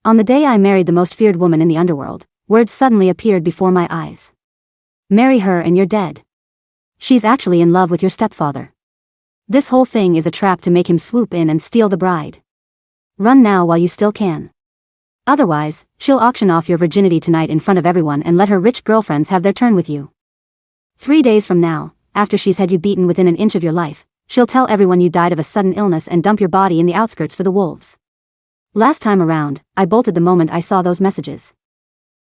On the day I married the most feared woman in the underworld, words suddenly appeared before my eyes. Marry her and you're dead. She's actually in love with your stepfather. This whole thing is a trap to make him swoop in and steal the bride. Run now while you still can. Otherwise, she'll auction off your virginity tonight in front of everyone and let her rich girlfriends have their turn with you. 3 days from now, after she's had you beaten within an inch of your life, she'll tell everyone you died of a sudden illness and dump your body in the outskirts for the wolves. Last time around, I bolted the moment I saw those messages.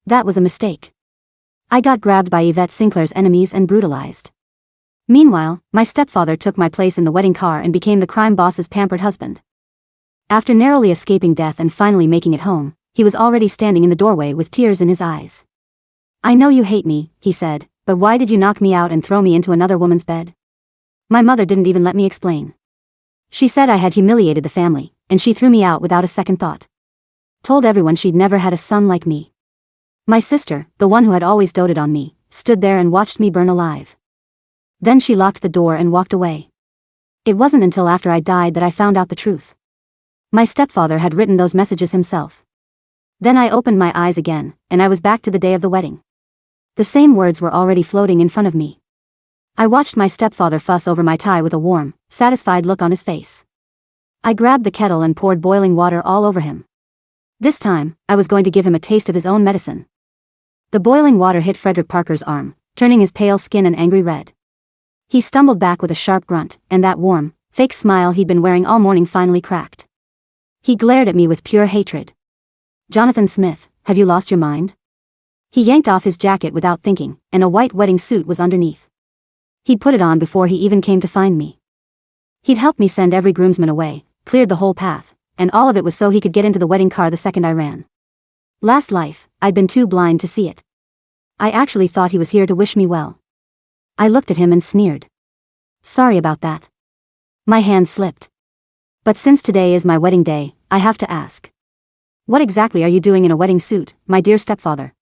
That was a mistake. I got grabbed by Yvette Sinclair's enemies and brutalized. Meanwhile, my stepfather took my place in the wedding car and became the crime boss's pampered husband. After narrowly escaping death and finally making it home, he was already standing in the doorway with tears in his eyes. I know you hate me, he said, but why did you knock me out and throw me into another woman's bed? My mother didn't even let me explain. She said I had humiliated the family, and she threw me out without a second thought. Told everyone she'd never had a son like me. My sister, the one who had always doted on me, stood there and watched me burn alive. Then she locked the door and walked away. It wasn't until after I died that I found out the truth. My stepfather had written those messages himself. Then I opened my eyes again, and I was back to the day of the wedding. The same words were already floating in front of me. I watched my stepfather fuss over my tie with a warm, satisfied look on his face. I grabbed the kettle and poured boiling water all over him. This time, I was going to give him a taste of his own medicine. The boiling water hit Frederick Parker's arm, turning his pale skin an angry red. He stumbled back with a sharp grunt, and that warm, fake smile he'd been wearing all morning finally cracked. He glared at me with pure hatred. Jonathan Smith, have you lost your mind? He yanked off his jacket without thinking, and a white wedding suit was underneath. He'd put it on before he even came to find me. He'd helped me send every groomsman away, cleared the whole path, and all of it was so he could get into the wedding car the second I ran. Last life, I'd been too blind to see it. I actually thought he was here to wish me well. I looked at him and sneered. Sorry about that. My hand slipped. But since today is my wedding day, I have to ask. What exactly are you doing in a wedding suit, my dear stepfather?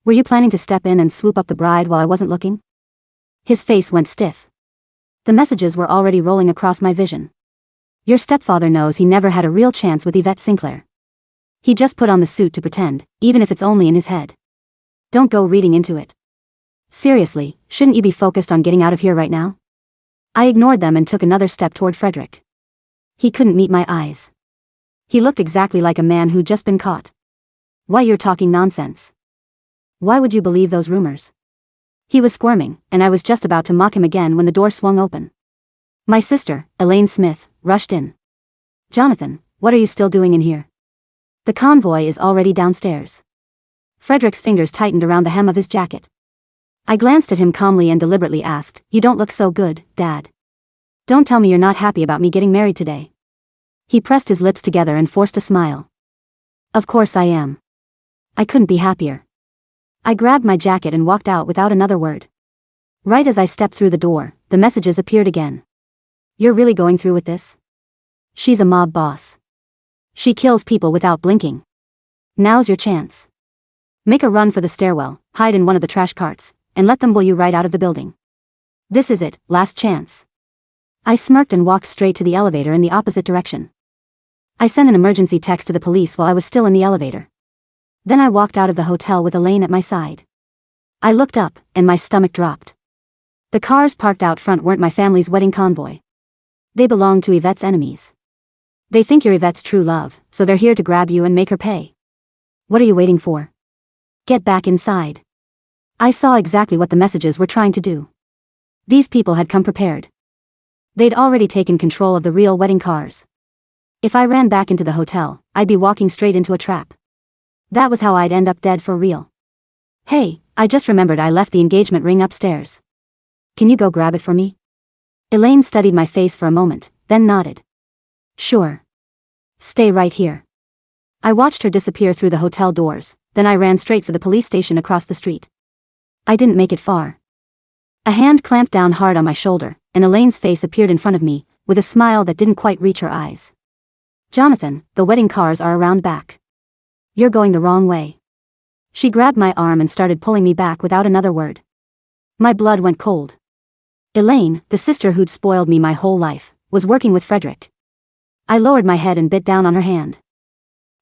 Were you planning to step in and swoop up the bride while I wasn't looking? His face went stiff. The messages were already rolling across my vision. Your stepfather knows he never had a real chance with Yvette Sinclair. He just put on the suit to pretend, even if it's only in his head. Don't go reading into it. Seriously, shouldn't you be focused on getting out of here right now? I ignored them and took another step toward Frederick. He couldn't meet my eyes. He looked exactly like a man who'd just been caught. Why, you're talking nonsense. Why would you believe those rumors? He was squirming, and I was just about to mock him again when the door swung open. My sister, Elaine Smith, rushed in. Jonathan, what are you still doing in here? The convoy is already downstairs. Frederick's fingers tightened around the hem of his jacket. I glanced at him calmly and deliberately asked, You don't look so good, Dad. Don't tell me you're not happy about me getting married today. He pressed his lips together and forced a smile. Of course I am. I couldn't be happier. I grabbed my jacket and walked out without another word. Right as I stepped through the door, the messages appeared again. You're really going through with this? She's a mob boss. She kills people without blinking. Now's your chance. Make a run for the stairwell, hide in one of the trash carts, and let them blow you right out of the building. This is it, last chance. I smirked and walked straight to the elevator in the opposite direction. I sent an emergency text to the police while I was still in the elevator. Then I walked out of the hotel with Elaine at my side. I looked up, and my stomach dropped. The cars parked out front weren't my family's wedding convoy. They belonged to Yvette's enemies. They think you're Yvette's true love, so they're here to grab you and make her pay. What are you waiting for? Get back inside. I saw exactly what the messages were trying to do. These people had come prepared. They'd already taken control of the real wedding cars. If I ran back into the hotel, I'd be walking straight into a trap. That was how I'd end up dead for real. Hey, I just remembered I left the engagement ring upstairs. Can you go grab it for me? Elaine studied my face for a moment, then nodded. Sure. Stay right here. I watched her disappear through the hotel doors, then I ran straight for the police station across the street. I didn't make it far. A hand clamped down hard on my shoulder, and Elaine's face appeared in front of me, with a smile that didn't quite reach her eyes. Jonathan, the wedding cars are around back. You're going the wrong way. She grabbed my arm and started pulling me back without another word. My blood went cold. Elaine, the sister who'd spoiled me my whole life, was working with Frederick. I lowered my head and bit down on her hand.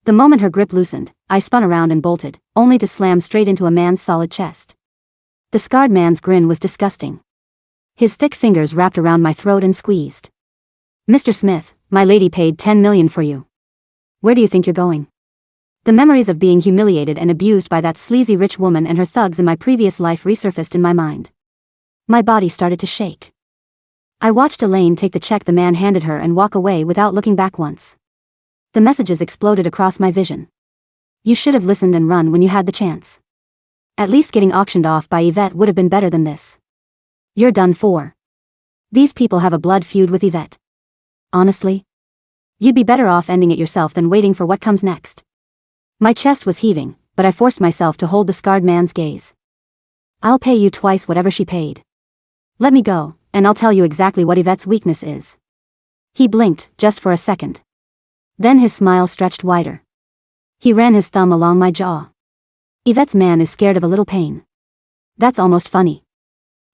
The moment her grip loosened, I spun around and bolted, only to slam straight into a man's solid chest. The scarred man's grin was disgusting. His thick fingers wrapped around my throat and squeezed. "Mr. Smith, my lady paid 10 million for you. Where do you think you're going?" The memories of being humiliated and abused by that sleazy rich woman and her thugs in my previous life resurfaced in my mind. My body started to shake. I watched Elaine take the check the man handed her and walk away without looking back once. The messages exploded across my vision. "You should have listened and run when you had the chance. At least getting auctioned off by Yvette would have been better than this. You're done for. These people have a blood feud with Yvette. Honestly, you'd be better off ending it yourself than waiting for what comes next." My chest was heaving, but I forced myself to hold the scarred man's gaze. "I'll pay you twice whatever she paid. Let me go, and I'll tell you exactly what Yvette's weakness is." He blinked, just for a second. Then his smile stretched wider. He ran his thumb along my jaw. "Yvette's man is scared of a little pain. That's almost funny."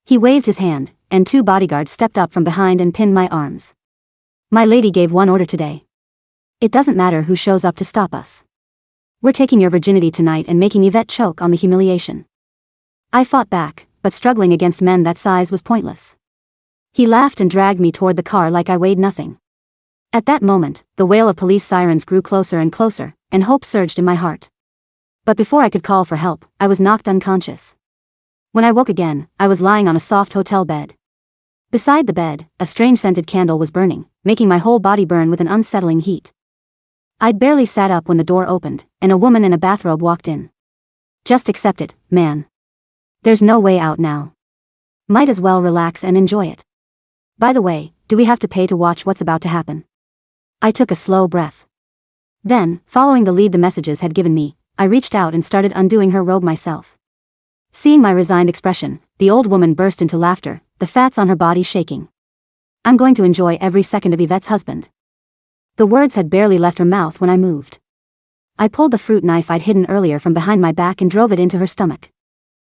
He waved his hand, and 2 bodyguards stepped up from behind and pinned my arms. "My lady gave one order today. It doesn't matter who shows up to stop us. We're taking your virginity tonight and making Yvette choke on the humiliation." I fought back, but struggling against men that size was pointless. He laughed and dragged me toward the car like I weighed nothing. At that moment, the wail of police sirens grew closer and closer, and hope surged in my heart. But before I could call for help, I was knocked unconscious. When I woke again, I was lying on a soft hotel bed. Beside the bed, a strange scented candle was burning, making my whole body burn with an unsettling heat. I'd barely sat up when the door opened, and a woman in a bathrobe walked in. "Just accept it, man. There's no way out now. Might as well relax and enjoy it. By the way, do we have to pay to watch what's about to happen?" I took a slow breath. Then, following the lead the messages had given me, I reached out and started undoing her robe myself. Seeing my resigned expression, the old woman burst into laughter, the fats on her body shaking. "I'm going to enjoy every second of Yvette's husband." The words had barely left her mouth when I moved. I pulled the fruit knife I'd hidden earlier from behind my back and drove it into her stomach.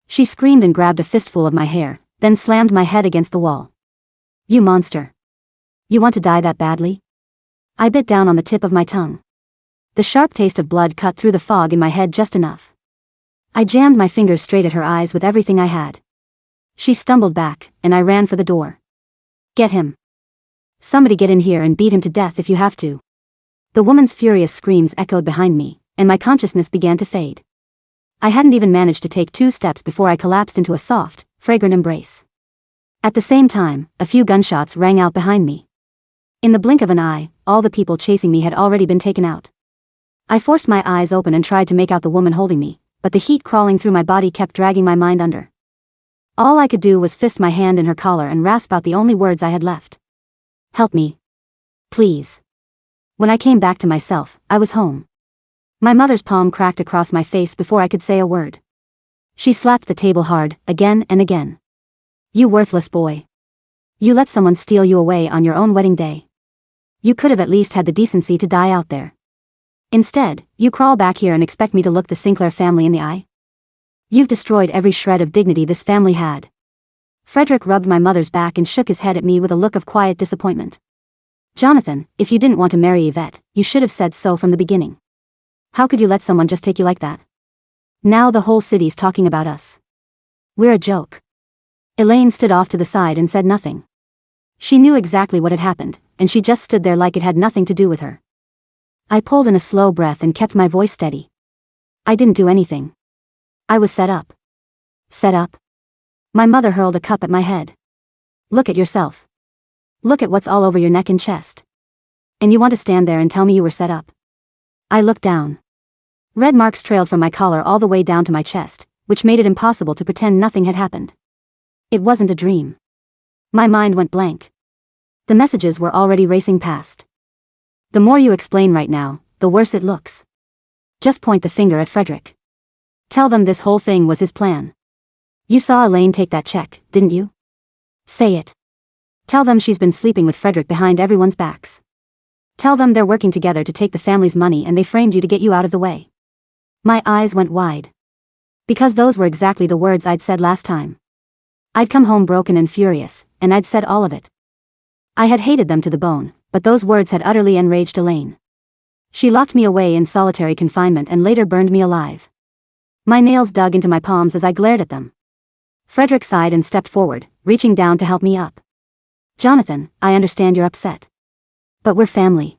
She screamed and grabbed a fistful of my hair, then slammed my head against the wall. "You monster. You want to die that badly?" I bit down on the tip of my tongue. The sharp taste of blood cut through the fog in my head just enough. I jammed my fingers straight at her eyes with everything I had. She stumbled back, and I ran for the door. "Get him. Somebody get in here and beat him to death if you have to." The woman's furious screams echoed behind me, and my consciousness began to fade. I hadn't even managed to take 2 steps before I collapsed into a soft, fragrant embrace. At the same time, a few gunshots rang out behind me. In the blink of an eye, all the people chasing me had already been taken out. I forced my eyes open and tried to make out the woman holding me, but the heat crawling through my body kept dragging my mind under. All I could do was fist my hand in her collar and rasp out the only words I had left. "Help me. Please." When I came back to myself, I was home. My mother's palm cracked across my face before I could say a word. She slapped the table hard, again and again. "You worthless boy. You let someone steal you away on your own wedding day. You could have at least had the decency to die out there. Instead, you crawl back here and expect me to look the Sinclair family in the eye? You've destroyed every shred of dignity this family had." Frederick rubbed my mother's back and shook his head at me with a look of quiet disappointment. "Jonathan, if you didn't want to marry Yvette, you should have said so from the beginning. How could you let someone just take you like that? Now the whole city's talking about us. We're a joke." Elaine stood off to the side and said nothing. She knew exactly what had happened, and she just stood there like it had nothing to do with her. I pulled in a slow breath and kept my voice steady. "I didn't do anything. I was set up." "Set up?" My mother hurled a cup at my head. "Look at yourself. Look at what's all over your neck and chest. And you want to stand there and tell me you were set up?" I looked down. Red marks trailed from my collar all the way down to my chest, which made it impossible to pretend nothing had happened. It wasn't a dream. My mind went blank. The messages were already racing past. "The more you explain right now, the worse it looks. Just point the finger at Frederick. Tell them this whole thing was his plan. You saw Elaine take that check, didn't you? Say it. Tell them she's been sleeping with Frederick behind everyone's backs. Tell them they're working together to take the family's money and they framed you to get you out of the way." My eyes went wide. Because those were exactly the words I'd said last time. I'd come home broken and furious, and I'd said all of it. I had hated them to the bone, but those words had utterly enraged Elaine. She locked me away in solitary confinement and later burned me alive. My nails dug into my palms as I glared at them. Frederick sighed and stepped forward, reaching down to help me up. Jonathan, I understand you're upset. But we're family.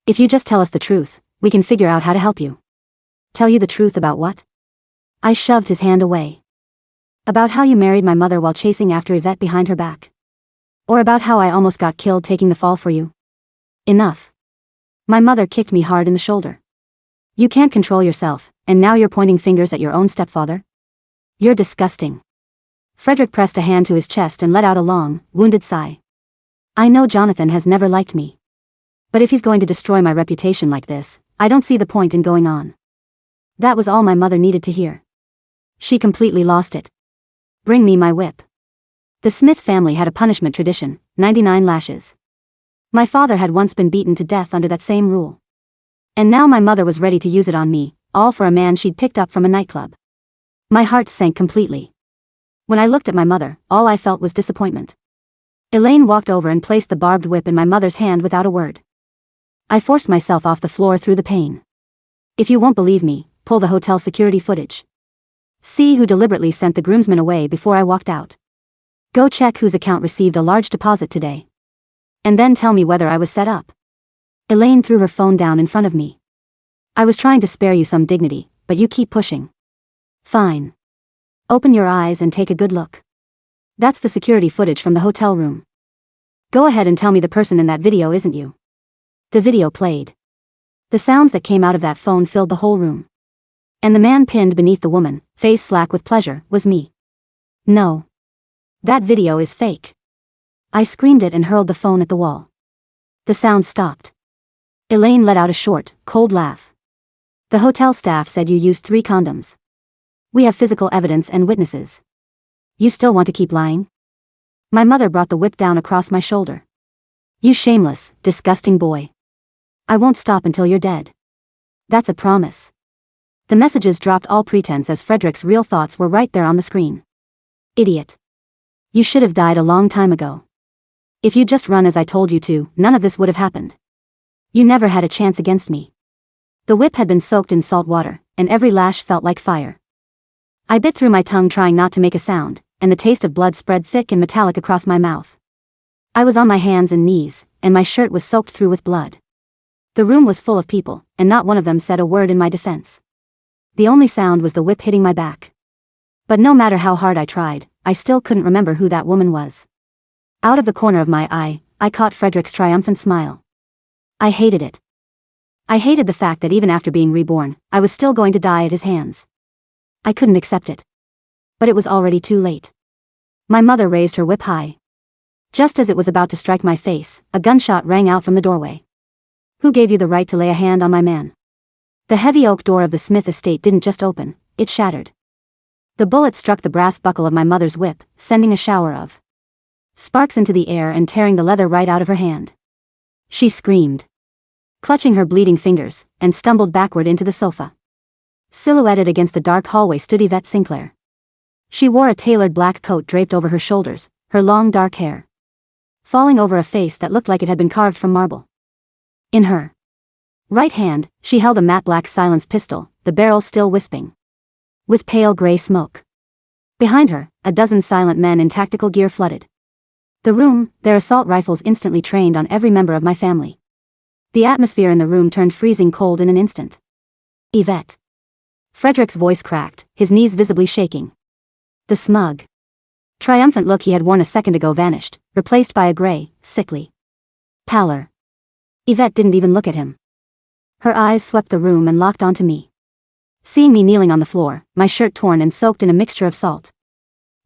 If you just tell us the truth, we can figure out how to help you. Tell you the truth about what? I shoved his hand away. About how you married my mother while chasing after Yvette behind her back. Or about how I almost got killed taking the fall for you. Enough. My mother kicked me hard in the shoulder. You can't control yourself, and now you're pointing fingers at your own stepfather? You're disgusting. Frederick pressed a hand to his chest and let out a long, wounded sigh. I know Jonathan has never liked me. But if he's going to destroy my reputation like this, I don't see the point in going on. That was all my mother needed to hear. She completely lost it. Bring me my whip. The Smith family had a punishment tradition, 99 lashes. My father had once been beaten to death under that same rule. And now my mother was ready to use it on me, all for a man she'd picked up from a nightclub. My heart sank completely. When I looked at my mother, all I felt was disappointment. Elaine walked over and placed the barbed whip in my mother's hand without a word. I forced myself off the floor through the pain. If you won't believe me, pull the hotel security footage. See who deliberately sent the groomsmen away before I walked out. Go check whose account received a large deposit today. And then tell me whether I was set up. Elaine threw her phone down in front of me. I was trying to spare you some dignity, but you keep pushing. Fine. Open your eyes and take a good look. That's the security footage from the hotel room. Go ahead and tell me the person in that video isn't you. The video played. The sounds that came out of that phone filled the whole room. And the man pinned beneath the woman, face slack with pleasure, was me. No. That video is fake. I screamed it and hurled the phone at the wall. The sound stopped. Elaine let out a short, cold laugh. The hotel staff said you used 3 condoms. We have physical evidence and witnesses. You still want to keep lying? My mother brought the whip down across my shoulder. You shameless, disgusting boy. I won't stop until you're dead. That's a promise. The messages dropped all pretense as Frederick's real thoughts were right there on the screen. Idiot. You should have died a long time ago. If you'd just run as I told you to, none of this would have happened. You never had a chance against me. The whip had been soaked in salt water, and every lash felt like fire. I bit through my tongue trying not to make a sound, and the taste of blood spread thick and metallic across my mouth. I was on my hands and knees, and my shirt was soaked through with blood. The room was full of people, and not one of them said a word in my defense. The only sound was the whip hitting my back. But no matter how hard I tried, I still couldn't remember who that woman was. Out of the corner of my eye, I caught Frederick's triumphant smile. I hated it. I hated the fact that even after being reborn, I was still going to die at his hands. I couldn't accept it. But it was already too late. My mother raised her whip high. Just as it was about to strike my face, a gunshot rang out from the doorway. Who gave you the right to lay a hand on my man? The heavy oak door of the Smith estate didn't just open, it shattered. The bullet struck the brass buckle of my mother's whip, sending a shower of sparks into the air and tearing the leather right out of her hand. She screamed, clutching her bleeding fingers, and stumbled backward into the sofa. Silhouetted against the dark hallway stood Yvette Sinclair. She wore a tailored black coat draped over her shoulders, her long dark hair falling over a face that looked like it had been carved from marble. In her right hand, she held a matte black silenced pistol, the barrel still wisping with pale gray smoke. Behind her, a dozen silent men in tactical gear flooded the room, their assault rifles instantly trained on every member of my family. The atmosphere in the room turned freezing cold in an instant. Yvette. Frederick's voice cracked, his knees visibly shaking. The smug, triumphant look he had worn a second ago vanished, replaced by a gray, sickly pallor. Yvette didn't even look at him. Her eyes swept the room and locked onto me. Seeing me kneeling on the floor, my shirt torn and soaked in a mixture of salt,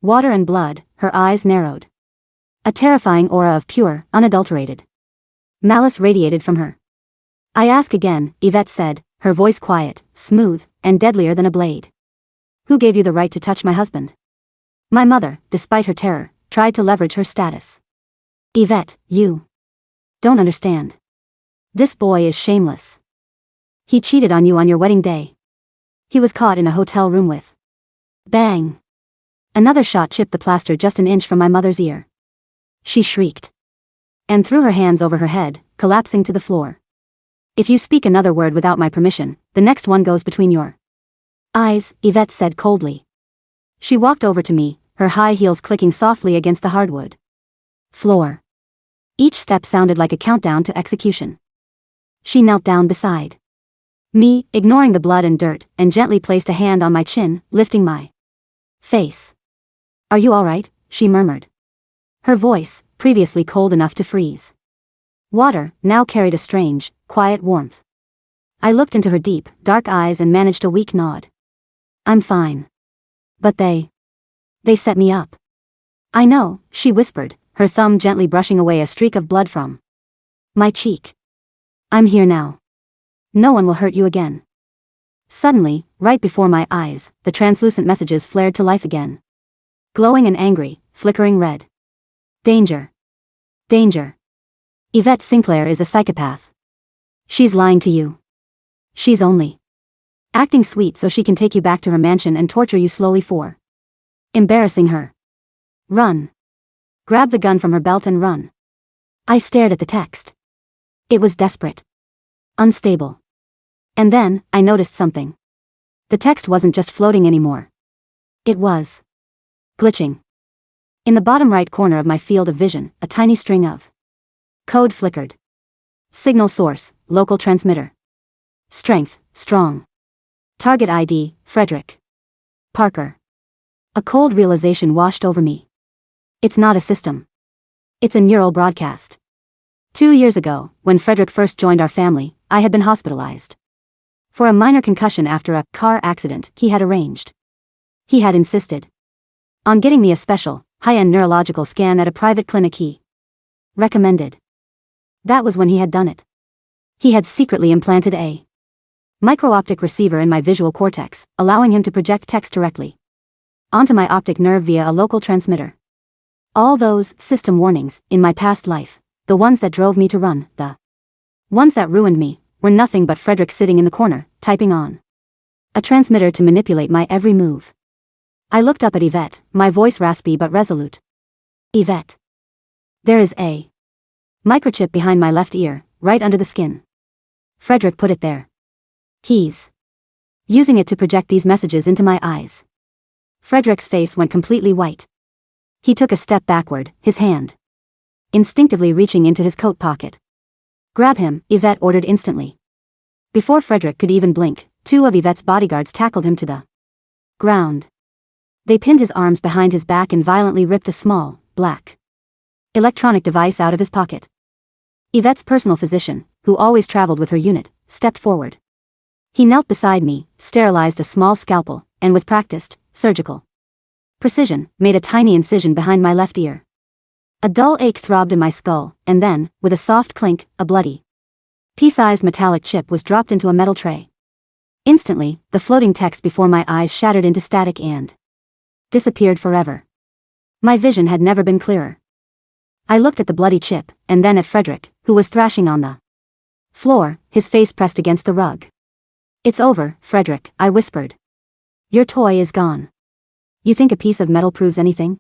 water and blood, her eyes narrowed. A terrifying aura of pure, unadulterated malice radiated from her. I ask again, Yvette said, her voice quiet, smooth, and deadlier than a blade. Who gave you the right to touch my husband? My mother, despite her terror, tried to leverage her status. Yvette, you don't understand. This boy is shameless. He cheated on you on your wedding day. He was caught in a hotel room with. Bang! Another shot chipped the plaster just an inch from my mother's ear. She shrieked and threw her hands over her head, collapsing to the floor. If you speak another word without my permission, the next one goes between your eyes, Yvette said coldly. She walked over to me, her high heels clicking softly against the hardwood floor. Each step sounded like a countdown to execution. She knelt down beside me, ignoring the blood and dirt, and gently placed a hand on my chin, lifting my face. Are you all right? She murmured. Her voice, previously cold enough to freeze water, now carried a strange, quiet warmth. I looked into her deep, dark eyes and managed a weak nod. I'm fine. But they set me up. I know, she whispered, her thumb gently brushing away a streak of blood from my cheek. I'm here now. No one will hurt you again. Suddenly, right before my eyes, the translucent messages flared to life again. Glowing and angry, flickering red. Danger. Danger. Yvette Sinclair is a psychopath. She's lying to you. She's only acting sweet so she can take you back to her mansion and torture you slowly for embarrassing her. Run. Grab the gun from her belt and run. I stared at the text. It was desperate. Unstable. And then, I noticed something. The text wasn't just floating anymore. It was glitching. In the bottom right corner of my field of vision, a tiny string of code flickered. Signal source, local transmitter. Strength, strong. Target ID, Frederick Parker. A cold realization washed over me. It's not a system. It's a neural broadcast. 2 years ago, when Frederick first joined our family, I had been hospitalized for a minor concussion after a car accident he had arranged. He had insisted on getting me a special, high-end neurological scan at a private clinic he recommended. That was when he had done it. He had secretly implanted a micro-optic receiver in my visual cortex, allowing him to project text directly onto my optic nerve via a local transmitter. All those system warnings in my past life, the ones that drove me to run, the ones that ruined me, were nothing but Frederick sitting in the corner, typing on a transmitter to manipulate my every move. I looked up at Yvette, my voice raspy but resolute. Yvette. There is a microchip behind my left ear, right under the skin. Frederick put it there. He's using it to project these messages into my eyes. Frederick's face went completely white. He took a step backward, his hand instinctively reaching into his coat pocket. Grab him, Yvette ordered instantly. Before Frederick could even blink, 2 of Yvette's bodyguards tackled him to the ground. They pinned his arms behind his back and violently ripped a small, black electronic device out of his pocket. Yvette's personal physician, who always traveled with her unit, stepped forward. He knelt beside me, sterilized a small scalpel, and with practiced, surgical precision, made a tiny incision behind my left ear. A dull ache throbbed in my skull, and then, with a soft clink, a bloody, pea-sized metallic chip was dropped into a metal tray. Instantly, the floating text before my eyes shattered into static and disappeared forever. My vision had never been clearer. I looked at the bloody chip, and then at Frederick, who was thrashing on the floor, his face pressed against the rug. It's over, Frederick, I whispered. Your toy is gone. You think a piece of metal proves anything?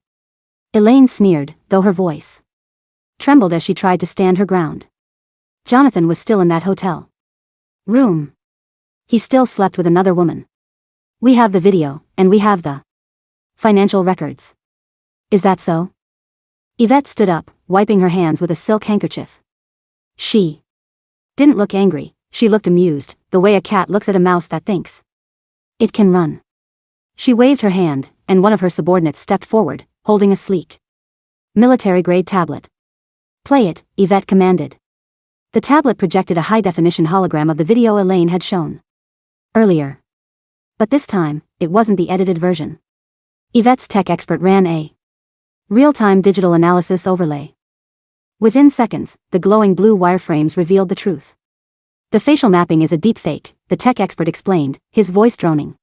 Elaine sneered, though her voice trembled as she tried to stand her ground. Jonathan was still in that hotel room. He still slept with another woman. We have the video, and we have the financial records. Is that so? Yvette stood up, wiping her hands with a silk handkerchief. She didn't look angry, she looked amused, the way a cat looks at a mouse that thinks it can run. She waved her hand, and one of her subordinates stepped forward, holding a sleek military-grade tablet. Play it, Yvette commanded. The tablet projected a high-definition hologram of the video Elaine had shown earlier. But this time, it wasn't the edited version. Yvette's tech expert ran a real-time digital analysis overlay. Within seconds, the glowing blue wireframes revealed the truth. The facial mapping is a deepfake, the tech expert explained, his voice droning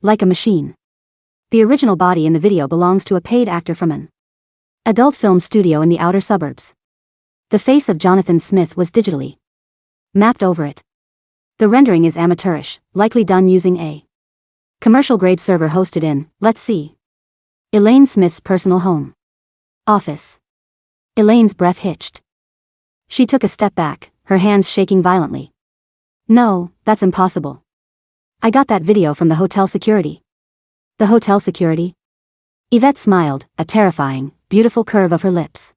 like a machine. The original body in the video belongs to a paid actor from an adult film studio in the outer suburbs. The face of Jonathan Smith was digitally mapped over it. The rendering is amateurish, likely done using a commercial-grade server hosted in, let's see, Elaine Smith's personal home office. Elaine's breath hitched. She took a step back, her hands shaking violently. No, that's impossible. I got that video from the hotel security. The hotel security? Yvette smiled, a terrifying, beautiful curve of her lips.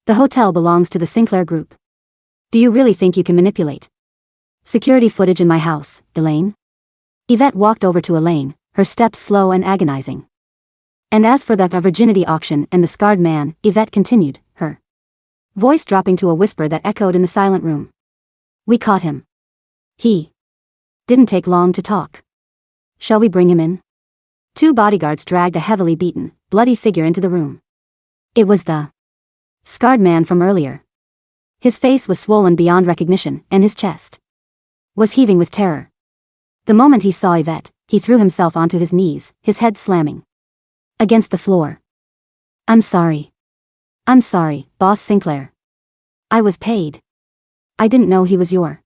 The hotel belongs to the Sinclair group. Do you really think you can manipulate security footage in my house, Elaine? Yvette walked over to Elaine, her steps slow and agonizing. And as for the virginity auction and the scarred man, Yvette continued, her voice dropping to a whisper that echoed in the silent room. We caught him. He didn't take long to talk. Shall we bring him in? 2 bodyguards dragged a heavily beaten, bloody figure into the room. It was the scarred man from earlier. His face was swollen beyond recognition, and his chest was heaving with terror. The moment he saw Yvette, he threw himself onto his knees, his head slamming against the floor. I'm sorry, Boss Sinclair. I was paid. I didn't know he was your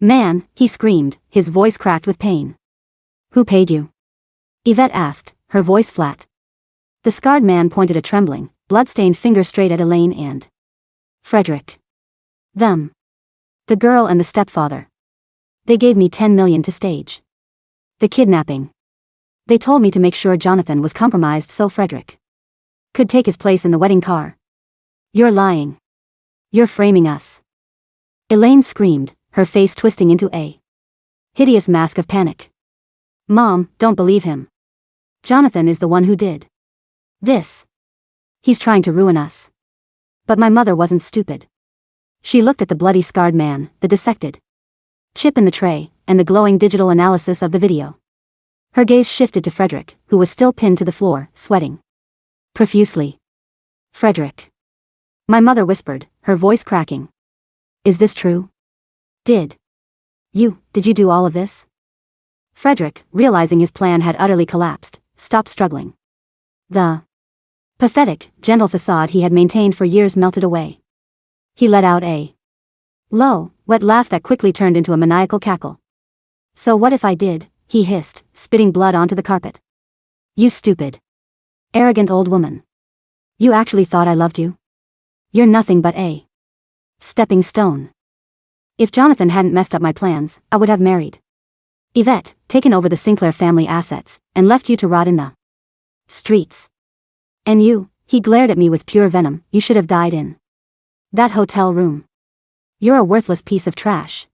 man, he screamed, his voice cracked with pain. Who paid you? Yvette asked, her voice flat. The scarred man pointed a trembling, blood-stained finger straight at Elaine and Frederick. Them. The girl and the stepfather. They gave me 10 million to stage the kidnapping. They told me to make sure Jonathan was compromised so Frederick could take his place in the wedding car. You're lying. You're framing us. Elaine screamed, her face twisting into a hideous mask of panic. Mom, don't believe him. Jonathan is the one who did this. He's trying to ruin us. But my mother wasn't stupid. She looked at the bloody scarred man, the dissected chip in the tray, and the glowing digital analysis of the video. Her gaze shifted to Frederick, who was still pinned to the floor, sweating profusely. Frederick. My mother whispered, her voice cracking. Is this true? Did you do all of this? Frederick, realizing his plan had utterly collapsed, stopped struggling. The pathetic, gentle facade he had maintained for years melted away. He let out a low, wet laugh that quickly turned into a maniacal cackle. So what if I did? He hissed, spitting blood onto the carpet. You stupid, arrogant old woman. You actually thought I loved you? You're nothing but a stepping stone. If Jonathan hadn't messed up my plans, I would have married Yvette, taken over the Sinclair family assets, and left you to rot in the streets. And you, he glared at me with pure venom, you should have died in that hotel room. You're a worthless piece of trash.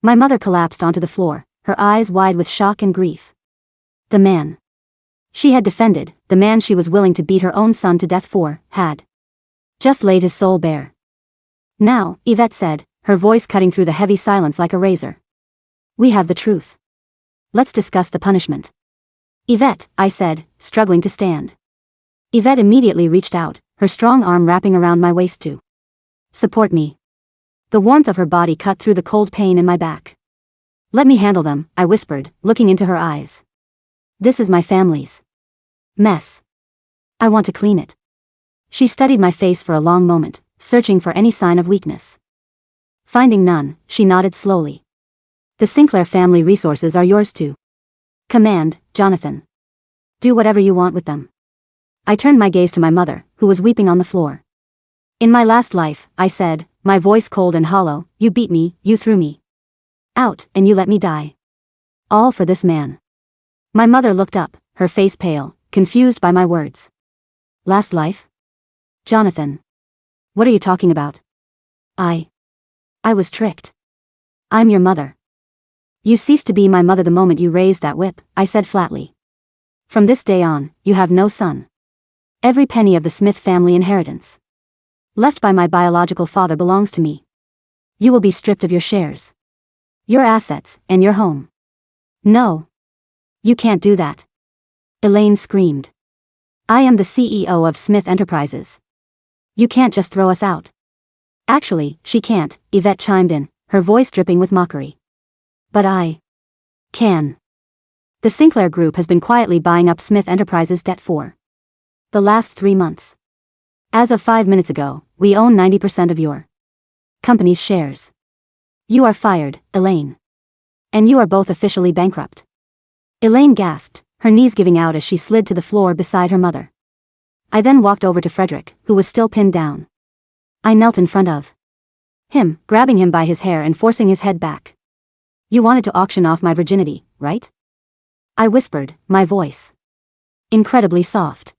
My mother collapsed onto the floor, her eyes wide with shock and grief. The man she had defended, the man she was willing to beat her own son to death for, had just laid his soul bare. Now, Yvette said, her voice cutting through the heavy silence like a razor. We have the truth. Let's discuss the punishment. Yvette, I said, struggling to stand. Yvette immediately reached out, her strong arm wrapping around my waist to support me. The warmth of her body cut through the cold pain in my back. Let me handle them, I whispered, looking into her eyes. This is my family's mess. I want to clean it. She studied my face for a long moment, searching for any sign of weakness. Finding none, she nodded slowly. The Sinclair family resources are yours to command, Jonathan. Do whatever you want with them. I turned my gaze to my mother, who was weeping on the floor. In my last life, I said, my voice cold and hollow, you beat me, you threw me out, and you let me die. All for this man. My mother looked up, her face pale, confused by my words. Last life? Jonathan. What are you talking about? I was tricked. I'm your mother. You ceased to be my mother the moment you raised that whip, I said flatly. From this day on, you have no son. Every penny of the Smith family inheritance left by my biological father belongs to me. You will be stripped of your shares, your assets, and your home. No. You can't do that. Elaine screamed. I am the CEO of Smith Enterprises. You can't just throw us out. Actually, she can't, Yvette chimed in, her voice dripping with mockery. But I can. The Sinclair Group has been quietly buying up Smith Enterprises' debt for the last 3 months. As of 5 minutes ago, we own 90% of your company's shares. You are fired, Elaine. And you are both officially bankrupt. Elaine gasped, her knees giving out as she slid to the floor beside her mother. I then walked over to Frederick, who was still pinned down. I knelt in front of him, grabbing him by his hair and forcing his head back. You wanted to auction off my virginity, right? I whispered, my voice incredibly soft.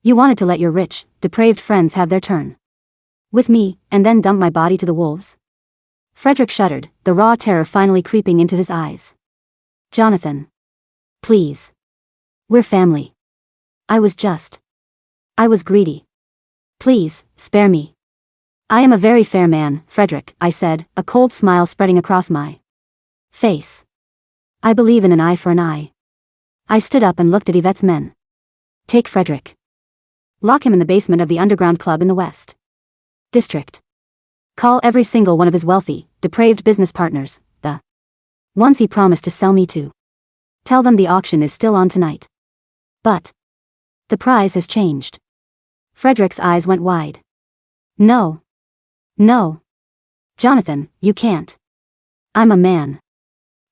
You wanted to let your rich, depraved friends have their turn with me, and then dump my body to the wolves? Frederick shuddered, the raw terror finally creeping into his eyes. Jonathan. Please. We're family. I was greedy. Please, spare me. I am a very fair man, Frederick, I said, a cold smile spreading across my face. I believe in an eye for an eye. I stood up and looked at Yvette's men. Take Frederick. Lock him in the basement of the underground club in the West District. Call every single one of his wealthy, depraved business partners, the ones he promised to sell me to. Tell them the auction is still on tonight. But the prize has changed. Frederick's eyes went wide. No. No. Jonathan, you can't. I'm a man.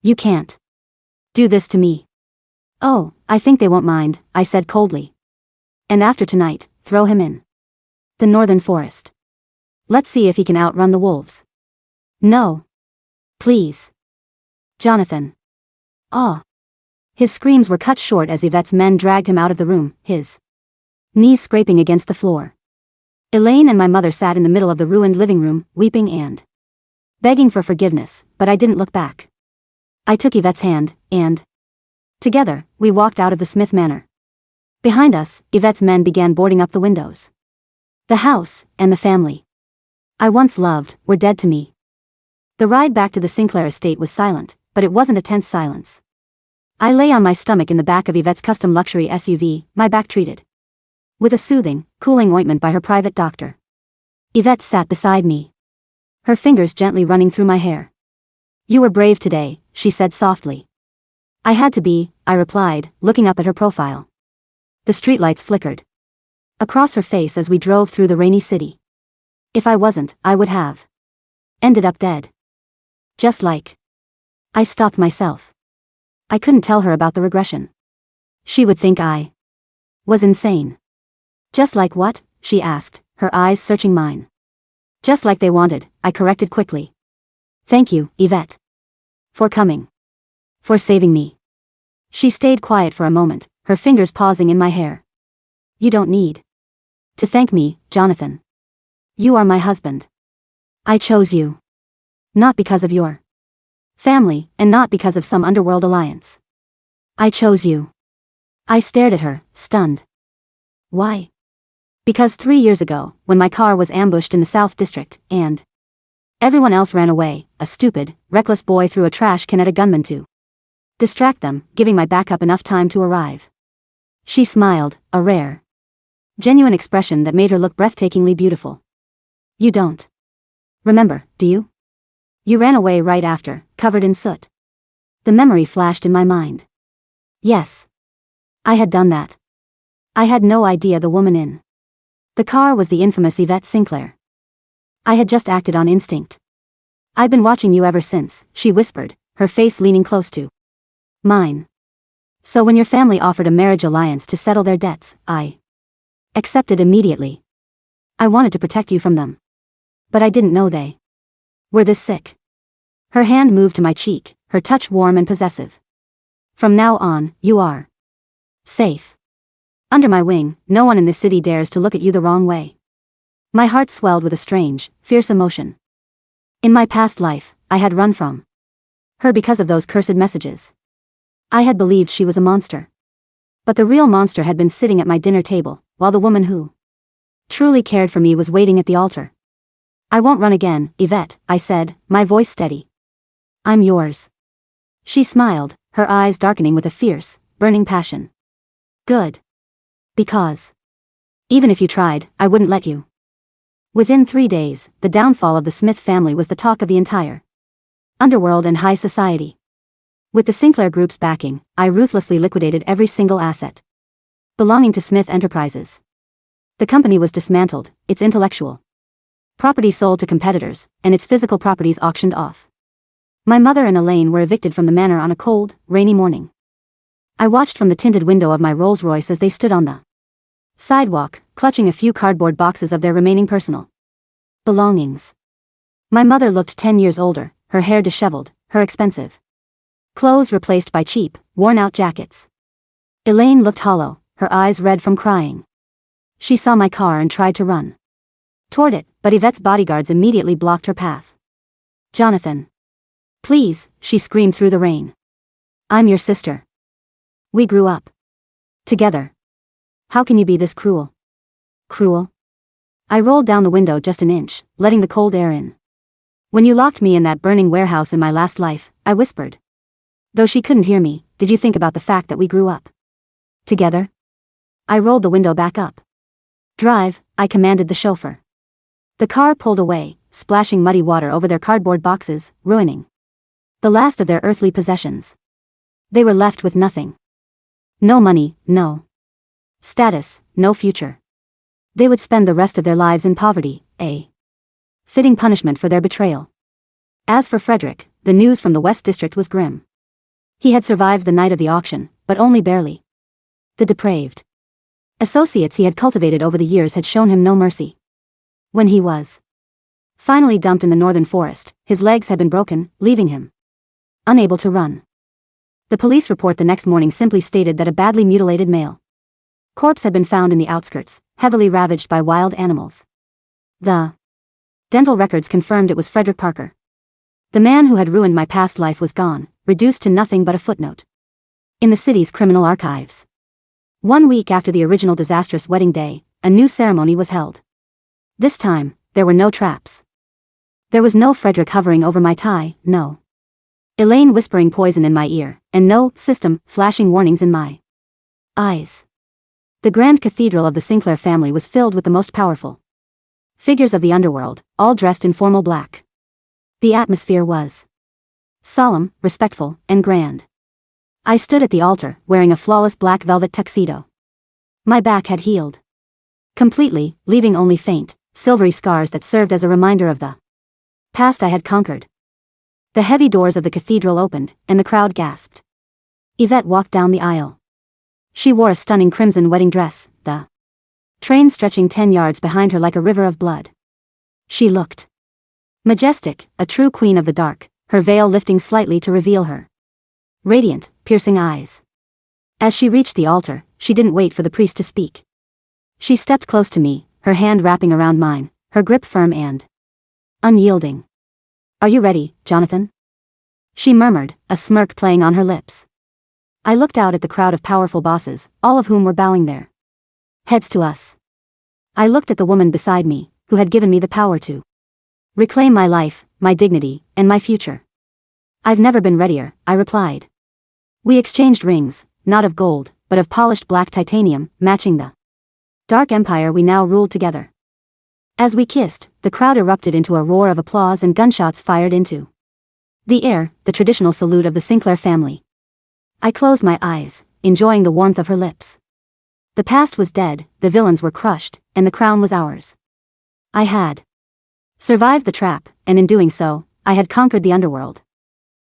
You can't do this to me. Oh, I think they won't mind, I said coldly. And after tonight, throw him in the northern forest. Let's see if he can outrun the wolves. No. Please. Jonathan. Ah. His screams were cut short as Yvette's men dragged him out of the room, his knees scraping against the floor. Elaine and my mother sat in the middle of the ruined living room, weeping and begging for forgiveness, but I didn't look back. I took Yvette's hand, and together, we walked out of the Smith Manor. Behind us, Yvette's men began boarding up the windows. The house, and the family I once loved, were dead to me. The ride back to the Sinclair estate was silent, but it wasn't a tense silence. I lay on my stomach in the back of Yvette's custom luxury SUV, my back treated with a soothing, cooling ointment by her private doctor. Yvette sat beside me, her fingers gently running through my hair. You were brave today, she said softly. I had to be, I replied, looking up at her profile. The streetlights flickered across her face as we drove through the rainy city. If I wasn't, I would have ended up dead. Just like I stopped myself. I couldn't tell her about the regression. She would think I was insane. Just like what? She asked, her eyes searching mine. Just like they wanted, I corrected quickly. Thank you, Yvette. For coming. For saving me. She stayed quiet for a moment, her fingers pausing in my hair. You don't need to thank me, Jonathan. You are my husband. I chose you. Not because of your family, and not because of some underworld alliance. I chose you. I stared at her, stunned. Why? Because 3 years ago, when my car was ambushed in the South District, and everyone else ran away, a stupid, reckless boy threw a trash can at a gunman to distract them, giving my backup enough time to arrive. She smiled, a rare, genuine expression that made her look breathtakingly beautiful. You don't remember, do you? You ran away right after, covered in soot. The memory flashed in my mind. Yes. I had done that. I had no idea the woman in the car was the infamous Yvette Sinclair. I had just acted on instinct. I've been watching you ever since, she whispered, her face leaning close to mine. So when your family offered a marriage alliance to settle their debts, I accepted immediately. I wanted to protect you from them. But I didn't know they were this sick. Her hand moved to my cheek, her touch warm and possessive. From now on, you are safe. Under my wing, no one in this city dares to look at you the wrong way. My heart swelled with a strange, fierce emotion. In my past life, I had run from her because of those cursed messages. I had believed she was a monster. But the real monster had been sitting at my dinner table, while the woman who truly cared for me was waiting at the altar. I won't run again, Yvette, I said, my voice steady. I'm yours. She smiled, her eyes darkening with a fierce, burning passion. Good. Because even if you tried, I wouldn't let you. Within 3 days, the downfall of the Smith family was the talk of the entire underworld and high society. With the Sinclair Group's backing, I ruthlessly liquidated every single asset belonging to Smith Enterprises. The company was dismantled, its intellectual property sold to competitors, and its physical properties auctioned off. My mother and Elaine were evicted from the manor on a cold, rainy morning. I watched from the tinted window of my Rolls-Royce as they stood on the sidewalk, clutching a few cardboard boxes of their remaining personal belongings. My mother looked 10 years older, her hair disheveled, her expensive Clothes replaced by cheap, worn-out jackets. Elaine looked hollow, her eyes red from crying. She saw my car and tried to run toward it, but Yvette's bodyguards immediately blocked her path. Jonathan. Please, she screamed through the rain. I'm your sister. We grew up together. How can you be this cruel? Cruel? I rolled down the window just an inch, letting the cold air in. When you locked me in that burning warehouse in my last life, I whispered. Though she couldn't hear me, did you think about the fact that we grew up together? I rolled the window back up. Drive, I commanded the chauffeur. The car pulled away, splashing muddy water over their cardboard boxes, ruining the last of their earthly possessions. They were left with nothing. No money, no status, no future. They would spend the rest of their lives in poverty, a fitting punishment for their betrayal. As for Frederick, the news from the West District was grim. He had survived the night of the auction, but only barely. The depraved associates he had cultivated over the years had shown him no mercy. When he was finally dumped in the northern forest, his legs had been broken, leaving him unable to run. The police report the next morning simply stated that a badly mutilated male corpse had been found in the outskirts, heavily ravaged by wild animals. The dental records confirmed it was Frederick Parker. The man who had ruined my past life was gone, reduced to nothing but a footnote in the city's criminal archives. 1 week after the original disastrous wedding day, a new ceremony was held. This time, there were no traps. There was no Frederick hovering over my tie, no Elaine whispering poison in my ear, and no system flashing warnings in my eyes. The grand cathedral of the Sinclair family was filled with the most powerful figures of the underworld, all dressed in formal black. The atmosphere was solemn, respectful, and grand. I stood at the altar, wearing a flawless black velvet tuxedo. My back had healed completely, leaving only faint, silvery scars that served as a reminder of the past I had conquered. The heavy doors of the cathedral opened, and the crowd gasped. Yvette walked down the aisle. She wore a stunning crimson wedding dress, the train stretching 10 yards behind her like a river of blood. She looked majestic, a true queen of the dark, her veil lifting slightly to reveal her radiant, piercing eyes. As she reached the altar, she didn't wait for the priest to speak. She stepped close to me, her hand wrapping around mine, her grip firm and unyielding. Are you ready, Jonathan? She murmured, a smirk playing on her lips. I looked out at the crowd of powerful bosses, all of whom were bowing their heads to us. I looked at the woman beside me, who had given me the power to reclaim my life, my dignity, and my future. I've never been readier, I replied. We exchanged rings, not of gold, but of polished black titanium, matching the dark empire we now ruled together. As we kissed, the crowd erupted into a roar of applause and gunshots fired into the air, the traditional salute of the Sinclair family. I closed my eyes, enjoying the warmth of her lips. The past was dead, the villains were crushed, and the crown was ours. I had survived the trap, and in doing so, I had conquered the underworld.